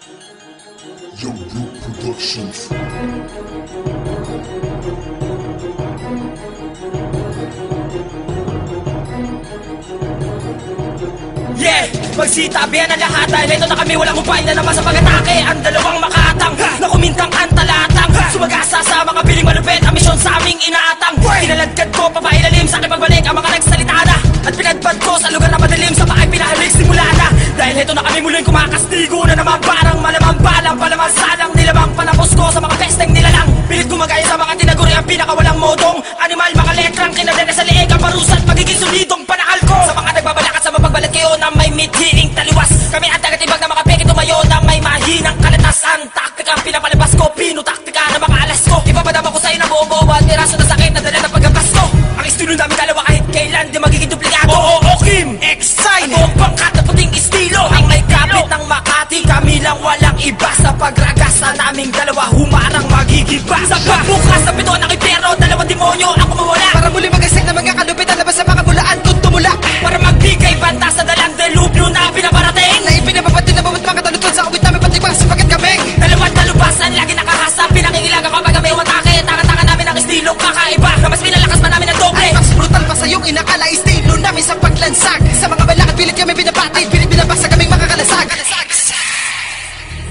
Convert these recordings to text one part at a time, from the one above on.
Young Root Productions. Yeah! Magsitabi ang lahat dahil ito na kami walang upay na naman sa pag-atake. Ang dalawang makatang na kumintang antalatang sumagasa sa mga piling malupit ang misyon sa aming inaatang. Kinaladkad ko papailalim sa aking pagbalik ang mga nagsalita na at pinagpad ko sa lugar na madilim sa paay pinahalik simula na. Dahil ito na kami muling kumakastigo na naman parang malamang balang palaman salang nilamang panapos ko sa mga pesteng nilalang. Pilit gumagaya sa mga tinaguri ang pinakawalang modong animal, mga letrang kinadena sa liig ang parusa at magiging solidong panakal ko sa mga nagbabalakat sa mapagbalat kayo na may mithiling taliwas. Kami ang tagatibag na mga peke tumayo na may mahinang kalatasan. Taktika ang pinapalabas ko, pinutaktika na mga alas ko. Ipapadama ko sa'yo na buong at piraso na sakit na dala ng pagkapas ko. Ang estilo namin dalawa kahit kailan di magiging duplikado. Oo, Kim! Excited! At buong pangkat na puting estilo ang may kapit ng Makati. Kami lang walang iba sa pagragas na naming dalawa humarang magigiba. Sa pagbukas na pituan ng impyerno, dalawang demonyo ako mawala. Para muli magasik na mga kalupit na labas sa mga bulaan kung tumula. Para magbigay banta sa dalang delubyo na pinaparating. Na ipinapapatin na bawat mga talutod sa awit namin patibang sapagat kaming. Dalawang talubasan lagi nakahasa, pinangingilaga kapag kami umatake. Tangan-tangan namin ang estilo kakaiba na mas pinalakas pa namin ang doble. Ay mas brutal pa sa iyong inakala estilo namin sa paglansag. Sa mga balakad pilit kami pinapatid, pilit binabasa kaming makakalasag.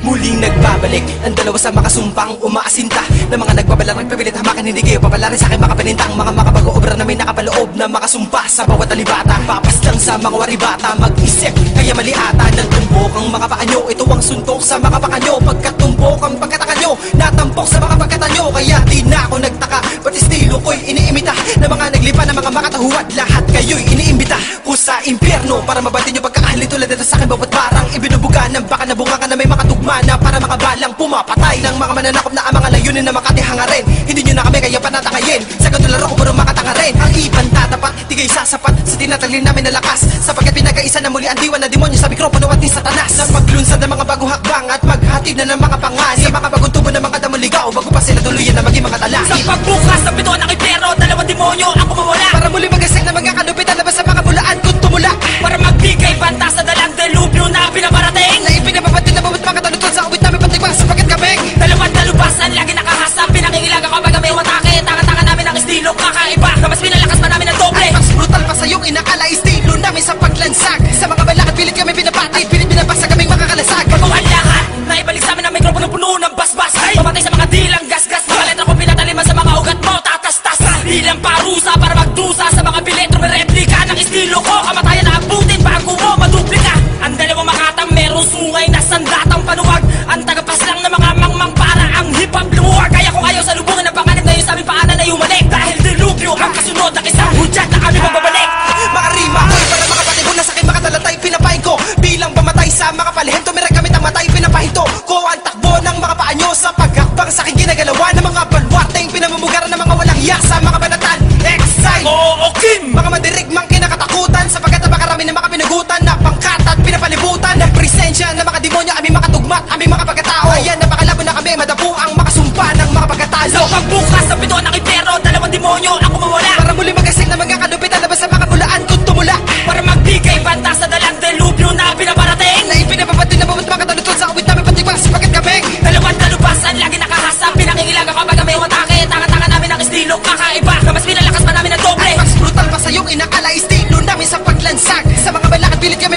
Muling nagbabalik ang dalawa sa makasumpang umaasinta na mga nagbabalar nagpapilit hamakan hindi kayo papalarin sa aking makapanintang mga makabago-obra na may nakapaloob na makasumpa sa bawat alibata. Papas lang sa mga waribata mag-isip kaya mali ata ng tumbok ang mga paa nyo. Ito ang suntok sa mga paka nyo pagkatumbok ang pagkataka nyo natampok sa mga pagkata nyo. Kaya di na ako nagtaka pati estilo ko'y iniimita na mga naglipa na mga makatahuad. Lahat kayo'y iniimbita ko sa impyerno para mabati nyo pagkakahali tulad nito sa akin bawat parang ibinubuga ng baka na bunga ka na may makatugma na para makabalang pumapatay ng mga mananakop na ang mga layunin na makatihangarin. Hindi nyo na kami kaya panatakayin sa ganito laro ko pero makatanga rin. Ang ibang tatapat, di kayo sasapat sa tinatalin namin na lakas sapagkat pinag-aisa na muli ang diwa na demonyo sa mikropono at ni Satanas. Na paglunsad ng mga bagong hakbang at maghatid na ng mga panganib sa mga bagong tubo ng mga damong ligaw bago pa sila tuluyan na maging mga talahib. Sa pagbukas ng pituan ng impyerno, dalawang demonyo ako mawala. Para muli magasik na mga kalupit na labas sa mga bulaan kung tumula. Para magbigay banta sa dalang delubyo na pinaparating. Na ipinapapatin na bawat mga talutod sa awit namin patibang sapagat kaming. Dalawang talubasan lagi nakahasa, pinangingilaga kapag kami umatake. Tangan-tangan namin ang estilo kakaiba na mas pinalakas pa namin ang doble. Ay mas brutal pa sa iyong inakala estilo namin sa paglansag. Sa mga balakad pilit kami pinapatid, pilit binabasa kaming makakalasag. Bago ang lahat, naibalik sa amin ang mikropono puno ng basbas. Pamatay sa mga dilang gasgas, mga letra ko pinataliman sa mga ugat mo tatastas. Ilang parusa para magdusa sa mga biletro may replika ng estilo ko. Kamatayan na abutin bago mo maduplika. Ang dalawang makatang merong sungay na sandatang panuwag. Ang tagapas lang ng mga mangmang para ang hip-hop lumuwag. Kaya kung ayaw sa lubungan ng panganib na yun sa aming paanan ay umalik. Dahil dilubyo ang kasunod ng isang hudyat na kami magbabalik. Mga rima ko'y para mga patibon na sakit makatalatay pinapahin ko. Bilang pamatay sa mga palihim tumirag gamit ang matay pinapahinto ko. Ang takbo ng mga paa nyo sa paghakbang sa aking ginagalawa ng mga balwateng pinamumugaran ng mga walang hiya sa mga banatan. Excite! Oo, Kim! Mga mandirigmang kinakatakutan sapagkat napakarami ng mga pinugutan na pangkat at pinapalibutan ng presensya ng mga demonyo aming mga tugmat, aming mga pagkatao. Ayan, napakalabo na kami madapo ang makasumpa ng mga pagkatalo. Sa pagbukas ng pituan ng impyerno, dalawang demonyo ako mawala. Para muli magasik na mga kalupit na labas sa mga bulaan kung tumula. Para magbigay banta sa dalang delubyo na pinaparating. Na ipinapapatin na bawat mga talutod sa awit namin patibang sapagat kaming. Dalawang talubasan lagi nakahasa, pinangingilaga kapag kami umatake. Tangan-tangan namin ang estilo kakaiba na mas pinalakas pa namin ang doble. Ay mas brutal pa sa iyong inakala estilo namin sa paglansag. Sa mga balakad pilit kami